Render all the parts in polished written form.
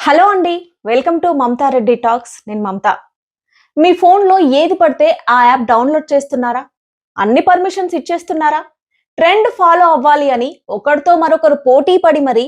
Hello అండి, welcome to Mamata Reddy talks. నేను మమత. మీ ఫోన్లో ఏది పడితే ఆ యాప్ డౌన్లోడ్ చేస్తున్నారా? అన్ని పర్మిషన్స్ ఇచ్చేస్తున్నారా? ట్రెండ్ ఫాలో అవ్వాలి అని ఒకరితో మరొకరు పోటీ పడి మరి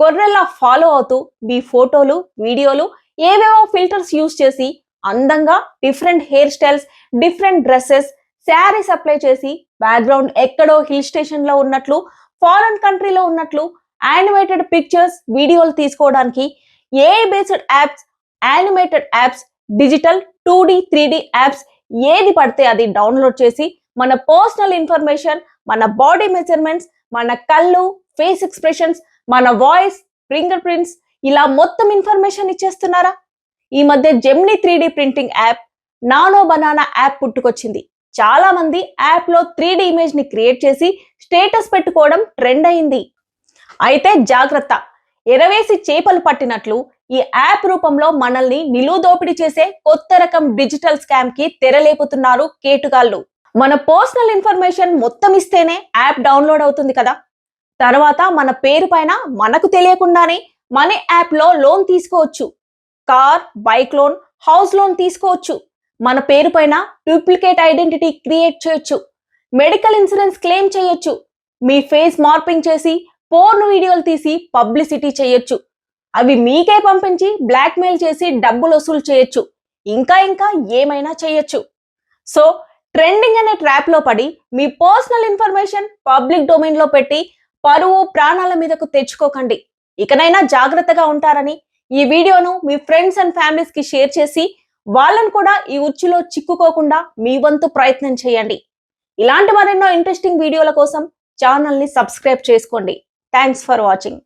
గొర్రెల్లా ఫాలో అవుతూ మీ ఫోటోలు, వీడియోలు ఏవేవో ఫిల్టర్స్ యూజ్ చేసి అందంగా different hair styles, different dresses, saris apply చేసి బ్యాక్గ్రౌండ్ ఎక్కడో హిల్ స్టేషన్ లో ఉన్నట్లు, ఫారెన్ కంట్రీలో ఉన్నట్లు యానిమేటెడ్ పిక్చర్స్, వీడియోలు తీసుకోవడానికి AI based apps, animated apps, digital 2D 3D apps ఏది పడితే అది డౌన్లోడ్ చేసి మన పర్సనల్ ఇన్ఫర్మేషన్, మన బాడీ మెజర్మెంట్స్, మన కళ్ళు, ఫేస్ ఎక్స్ప్రెషన్స్, మన వాయిస్, ఫింగర్ ప్రింట్స్ ఇలా మొత్తం ఇన్ఫర్మేషన్ ఇచ్చేస్తున్నారా? ఈ మధ్య Gemini 3D printing app, nano banana app పుట్టుకొచ్చింది. చాలా మంది యాప్ లో 3D ఇమేజ్ ని క్రియేట్ చేసి స్టేటస్ పెట్టుకోవడం ట్రెండ్ అయింది. అయితే జాగ్రత్త, ఎరవేసి చేపలు పట్టినట్లు ఈ యాప్ రూపంలో మనల్ని నిలువుదోపిడీ చేసే కొత్త రకం డిజిటల్ స్కామ్ కి తెరలేపుతున్నారు కేటుగాళ్ళు. మన పర్సనల్ ఇన్ఫర్మేషన్ మొత్తం ఇస్తేనే యాప్ డౌన్లోడ్ అవుతుంది కదా. తర్వాత మన పేరు పైన మనకు తెలియకుండానే మనీ యాప్ లో లోన్ తీసుకోవచ్చు. Car, bike loan, house loan తీసుకోవచ్చు. మన పేరు పైన డూప్లికేట్ ఐడెంటిటీ క్రియేట్ చేయొచ్చు. మెడికల్ ఇన్సూరెన్స్ క్లెయిమ్ చేయొచ్చు. మీ ఫేస్ మార్పింగ్ చేసి పోర్న్ వీడియోలు తీసి పబ్లిసిటీ చేయొచ్చు. అవి మీకే పంపించి బ్లాక్మెయిల్ చేసి డబ్బులు వసూలు చేయొచ్చు. ఇంకా ఇంకా ఏమైనా చేయొచ్చు. సో ట్రెండింగ్ అనే ట్రాప్ లో పడి మీ పర్సనల్ ఇన్ఫర్మేషన్ పబ్లిక్ డొమైన్ లో పెట్టి పరువు, ప్రాణాల మీదకు తెచ్చుకోకండి. ఇకనైనా జాగ్రత్తగా ఉంటారని ఈ వీడియోను మీ ఫ్రెండ్స్ అండ్ ఫ్యామిలీస్ కి షేర్ చేసి వాళ్ళను కూడా ఈ ఉచ్చులో చిక్కుకోకుండా మీ వంతు ప్రయత్నం చేయండి. ఇలాంటి మరెన్నో ఇంట్రెస్టింగ్ వీడియోల కోసం ఛానల్ ని సబ్స్క్రైబ్ చేసుకోండి. Thanks for watching.